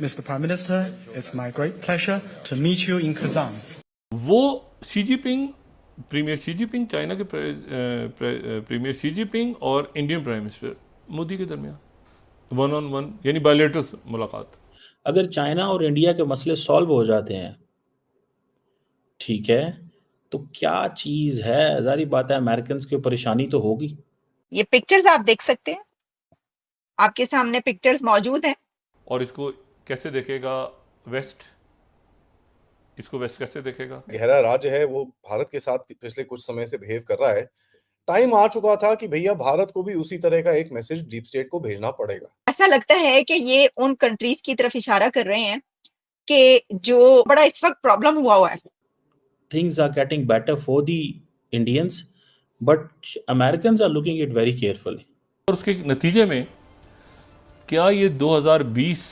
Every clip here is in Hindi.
Mr. Prime Minister, it's my great pleasure to meet you in Kazan. वो Xi Jinping, premier Xi Jinping, China के प्रीमियर शी जिनपिंग और इंडियन प्राइम मिनिस्टर मोदी के दरमियान वन ऑन वन यानी बायलैटरल मुलाकात। अगर चाइना और इंडिया के मसले सॉल्व हो जाते हैं, ठीक है, तो क्या चीज है, जारी बात है अमेरिकन की परेशानी तो होगी। ये पिक्चर्स आप देख सकते हैं, आपके सामने पिक्चर्स मौजूद हैं। और इसको कैसे देखेगा वेस्ट, इसको वेस्ट कैसे देखेगा? गहरा राज्य है वो भारत के साथ पिछले कुछ समय से बिहेव कर रहा है। टाइम आ चुका था कि भैया भारत को भी उसी तरह का एक मैसेज डीप स्टेट को भेजना पड़ेगा। ऐसा लगता है कि ये उन कंट्रीज की तरफ इशारा कर रहे हैं कि जो बड़ा इस वक्त प्रॉब्लम हुआ है। Things are getting better for the Indians, but Americans are looking it very carefully. और उसके नतीजे में क्या ये 2020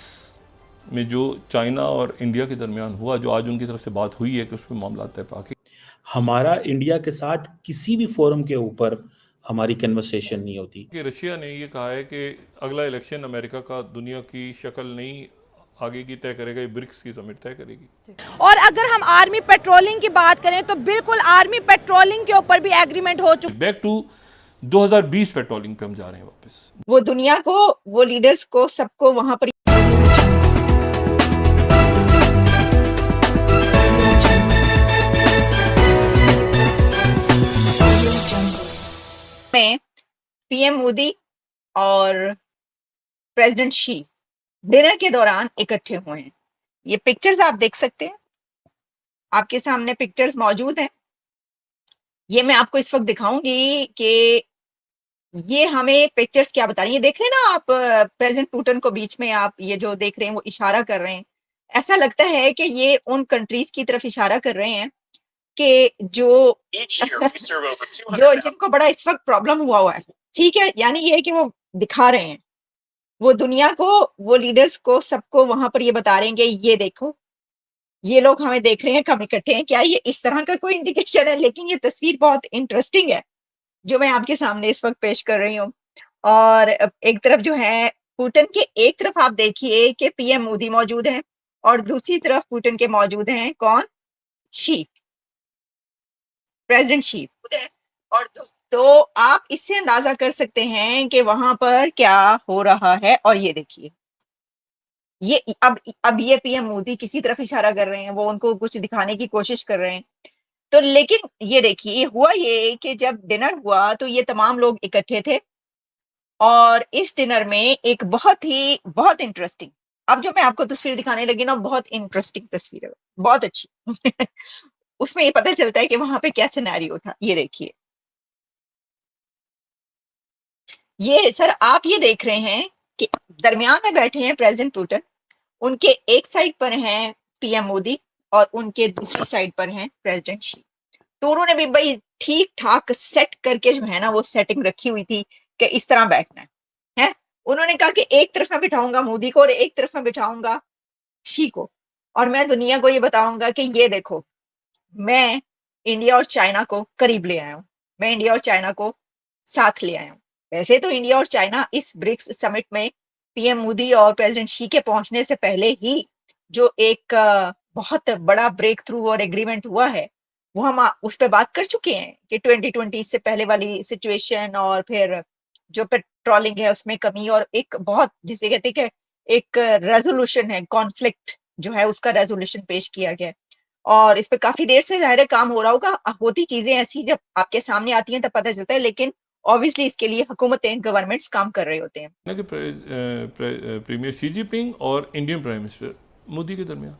में जो चाइना और इंडिया के दरमियान हुआ, जो आज उनकी तरफ से बात हुई है कि उसमें मामला तय पाके, हमारा इंडिया के साथ किसी भी फोरम के ऊपर हमारी कन्वर्सेशन नहीं होती कि रशिया ने ये कहा है कि अगला इलेक्शन अमेरिका का दुनिया की शक्ल नहीं आगे की तय करेगा, ये ब्रिक्स की समिट तय करेगी। और अगर हम आर्मी पेट्रोलिंग की बात करें तो बिल्कुल आर्मी पेट्रोलिंग के ऊपर भी एग्रीमेंट हो चुका। बैक टू 2020 पेट्रोलिंग पे हम जा रहे हैं वापस। वो दुनिया को, वो लीडर्स को, सबको वहां पर में पीएम मोदी और प्रेसिडेंट शी डिनर के दौरान इकट्ठे हुए हैं। ये पिक्चर्स आप देख सकते हैं, आपके सामने पिक्चर्स मौजूद हैं। ये मैं आपको इस वक्त दिखाऊंगी कि ये हमें पिक्चर्स क्या बता रही है। ये देख रहे हैं ना आप, प्रेसिडेंट पुतिन को बीच में आप ये जो देख रहे हैं वो इशारा कर रहे हैं। ऐसा लगता है कि ये उन कंट्रीज की तरफ इशारा कर रहे हैं कि जो जिनको बड़ा इस वक्त प्रॉब्लम हुआ है। ठीक है, यानी ये है कि वो दिखा रहे हैं, वो दुनिया को, वो लीडर्स को, सबको वहां पर ये बता रहे हैं कि ये देखो, ये लोग हमें देख रहे हैं, हम इकट्ठे हैं। क्या ये इस तरह का कोई इंडिकेशन है? लेकिन ये तस्वीर बहुत इंटरेस्टिंग है जो मैं आपके सामने इस वक्त पेश कर रही हूँ। और एक तरफ जो है पुतिन के, एक तरफ आप देखिए कि पीएम मोदी मौजूद हैं और दूसरी तरफ पुतिन के मौजूद हैं कौन? She, president Xi. और तो आप इससे अंदाजा कर सकते हैं कि वहां पर क्या हो रहा है। और ये देखिए, ये अब ये पीएम मोदी किसी तरफ इशारा कर रहे हैं, वो उनको कुछ दिखाने की कोशिश कर रहे हैं। तो लेकिन ये देखिए, हुआ ये कि जब डिनर हुआ तो ये तमाम लोग इकट्ठे थे और इस डिनर में एक बहुत इंटरेस्टिंग, अब जो मैं आपको तस्वीर दिखाने लगी ना, बहुत इंटरेस्टिंग तस्वीर है, बहुत अच्छी उसमें ये पता चलता है कि वहां पे क्या सिनेरियो था। ये देखिए, ये सर आप ये देख रहे हैं कि दरमियान में बैठे हैं प्रेसिडेंट पुतिन, उनके एक साइड पर हैं पीएम मोदी और उनके दूसरी साइड पर हैं प्रेसिडेंट शी। तो उन्होंने भी भाई ठीक ठाक सेट करके जो है ना, वो सेटिंग रखी हुई थी कि इस तरह बैठना है। उन्होंने कहा कि एक तरफ मैं बिठाऊंगा मोदी को और एक तरफ मैं बिठाऊंगा शी को, और मैं दुनिया को ये बताऊंगा कि ये देखो, मैं इंडिया और चाइना को करीब ले आया हूं, मैं इंडिया और चाइना को साथ ले आया हूं। वैसे तो इंडिया और चाइना इस ब्रिक्स समिट में पीएम मोदी और प्रेसिडेंट शी के पहुंचने से पहले ही जो एक बहुत बड़ा ब्रेक थ्रू और एग्रीमेंट हुआ है, वो हम उस पर बात कर चुके हैं कि 2020 से पहले वाली सिचुएशन और फिर जो पेट्रोलिंग है उसमें कमी, और एक बहुत जिसे कहते हैं कि एक रेजोल्यूशन है, कॉन्फ्लिक्ट जो है उसका रेजोल्यूशन पेश किया गया। और इस पे काफी देर से जाहिर काम हो रहा होगा। होती चीजें ऐसी जब आपके सामने आती हैं तब पता चलता है, लेकिन ऑब्वियसली इसके लिए हुकूमतें, गवर्नमेंट्स काम कर रहे होते हैं। प्रीमियर शी जिनपिंग और इंडियन प्राइम मिनिस्टर मोदी के दरमियान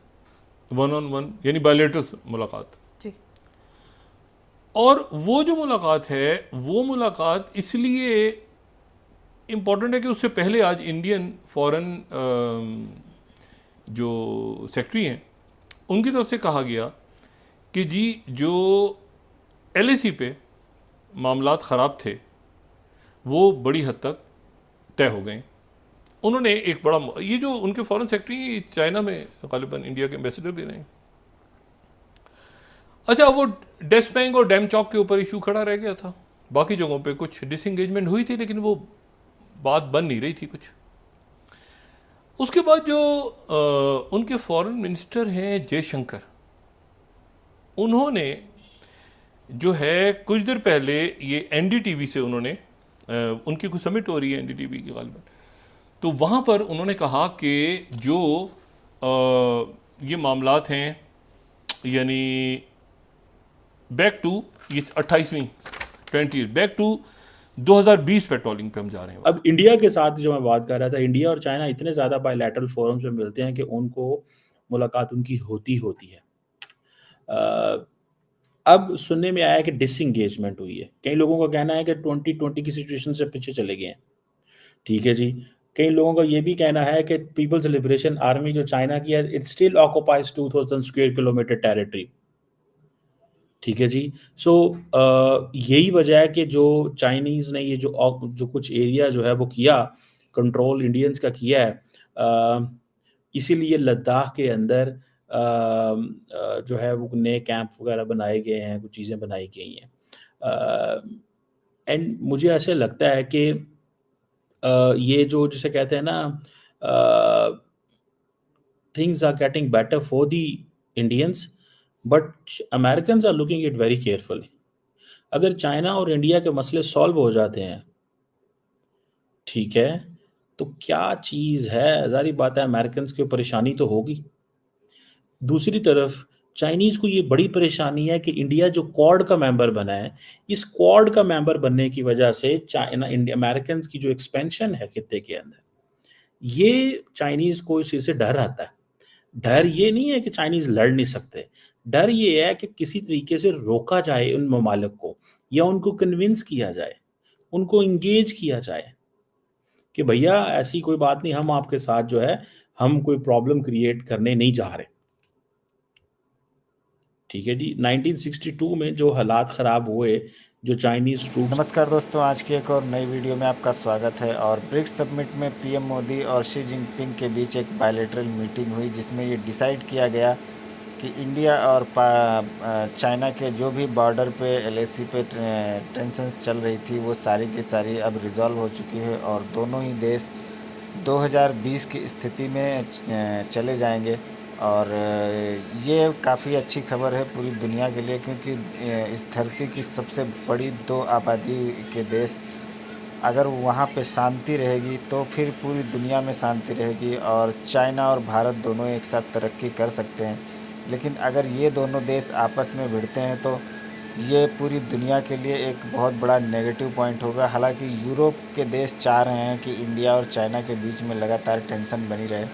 वन ऑन वन यानी बायलैटरल मुलाकात जी। और वो जो मुलाकात है, वो मुलाकात इसलिए इम्पोर्टेंट है कि उससे पहले आज इंडियन फॉरेन जो सेक्रेटरी हैं उनकी तरफ से कहा गया कि जी जो LAC पे मामलात ख़राब थे वो बड़ी हद तक तय हो गए। उन्होंने एक बड़ा, ये जो उनके फॉरेन सेक्रेटरी चाइना में गालिबन इंडिया के एम्बेसडर भी रहे। अच्छा, वो डेस्पैंग और डैम चौक के ऊपर इशू खड़ा रह गया था, बाकी जगहों पे कुछ डिसएंगेजमेंट हुई थी लेकिन वो बात बन नहीं रही थी कुछ। उसके बाद जो उनके फॉरेन मिनिस्टर हैं जयशंकर, उन्होंने जो है कुछ देर पहले ये एनडीटीवी से उन्होंने उनकी कुछ समिट हो रही है एनडीटीवी की गालिबन, तो वहाँ पर उन्होंने कहा कि जो ये मामलात हैं, यानी बैक टू ये 28वीं 20 बैक टू 2020 पेट्रोलिंग पे हम जा रहे हैं। अब इंडिया के साथ जो मैं बात कर रहा था, इंडिया और चाइना इतने ज़्यादा बायलैटरल फोरम्स में मिलते हैं कि उनको मुलाकात उनकी होती है। अब सुनने में आया कि डिसएंगेजमेंट हुई है। कई लोगों का कहना है कि 2020 की सिचुएशन से पीछे चले गए हैं। ठीक है जी। कई लोगों का ये भी कहना है कि पीपल्स लिबरेशन आर्मी जो चाइना की है, it still occupies 2000 square kilometre territory. ठीक है जी। सो यही वजह है कि जो चाइनीज़ ने ये जो कुछ एरिया जो है वो किया, कंट्रोल इंडियंस का किया है, इसीलिए लद्दाख के अंदर जो है वो नए कैंप वगैरह बनाए गए हैं, कुछ चीज़ें बनाई गई हैं। एंड मुझे ऐसे लगता है कि ये जो जिसे कहते हैं ना, things are getting better for the Indians, but Americans are looking it very carefully. अगर चाइना और इंडिया के मसले सॉल्व हो जाते हैं, ठीक है, तो क्या चीज़ है, ज़ाहिर बात है अमेरिकन्स को परेशानी तो होगी। दूसरी तरफ चाइनीज़ को ये बड़ी परेशानी है कि इंडिया जो क्वाड का मेंबर बना है, इस क्वाड का मेंबर बनने की वजह से चाइना इंडिया अमेरिकन्स की जो एक्सपेंशन है खित्ते के अंदर, ये चाइनीज़ को इस चीज़ से डर आता है। डर ये नहीं है कि चाइनीज़ लड़ नहीं सकते, डर ये है कि किसी तरीके से रोका जाए उन ममालिक को, या उनको कन्विंस किया जाए, उनको इंगेज किया जाए कि भैया ऐसी कोई बात नहीं, हम आपके साथ जो है, हम कोई प्रॉब्लम क्रिएट करने नहीं जा रहे। ठीक है जी। 1962 में जो हालात ख़राब हुए, जो चाइनीज़ ट्रूप्स। नमस्कार दोस्तों, आज की एक और नई वीडियो में आपका स्वागत है। और ब्रिक्स समिट में पीएम मोदी और शी जिनपिंग के बीच एक बायलैटरल मीटिंग हुई, जिसमें ये डिसाइड किया गया कि इंडिया और चाइना के जो भी बॉर्डर पे एलएसी पे टेंशन्स चल रही थी, वो सारी की सारी अब रिज़ॉल्व हो चुकी है और दोनों ही देश 2020 की स्थिति में चले जाएंगे। और ये काफ़ी अच्छी खबर है पूरी दुनिया के लिए, क्योंकि इस धरती की सबसे बड़ी 2 आबादी के देश, अगर वहाँ पे शांति रहेगी तो फिर पूरी दुनिया में शांति रहेगी और चाइना और भारत दोनों एक साथ तरक्की कर सकते हैं। लेकिन अगर ये दोनों देश आपस में भिड़ते हैं तो ये पूरी दुनिया के लिए एक बहुत बड़ा नेगेटिव पॉइंट होगा। हालांकि यूरोप के देश चाह रहे हैं कि इंडिया और चाइना के बीच में लगातार टेंशन बनी रहे,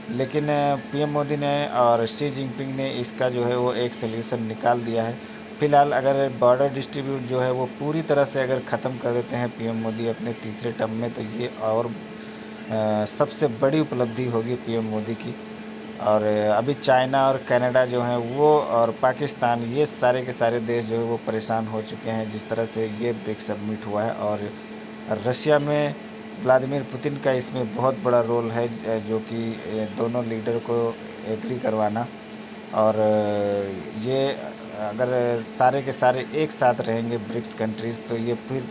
लेकिन पीएम मोदी ने और शी जिनपिंग ने इसका जो है वो एक सल्यूशन निकाल दिया है। फ़िलहाल अगर बॉर्डर डिस्ट्रीब्यूट जो है वो पूरी तरह से अगर ख़त्म कर देते हैं पीएम मोदी अपने तीसरे टर्म में, तो ये और सबसे बड़ी उपलब्धि होगी पीएम मोदी की। और अभी चाइना और कनाडा जो हैं वो, और पाकिस्तान, ये सारे के सारे देश जो है वो परेशान हो चुके हैं जिस तरह से ये ब्रिक्स समिट हुआ है। और रशिया में व्लादिमीर पुतिन का इसमें बहुत बड़ा रोल है, जो कि दोनों लीडर को एग्री करवाना। और ये अगर सारे के सारे एक साथ रहेंगे ब्रिक्स कंट्रीज़, तो ये फिर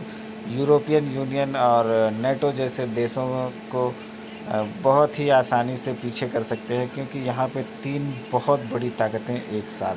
यूरोपियन यूनियन और नेटो जैसे देशों को बहुत ही आसानी से पीछे कर सकते हैं, क्योंकि यहाँ पे 3 बहुत बड़ी ताकतें एक साथ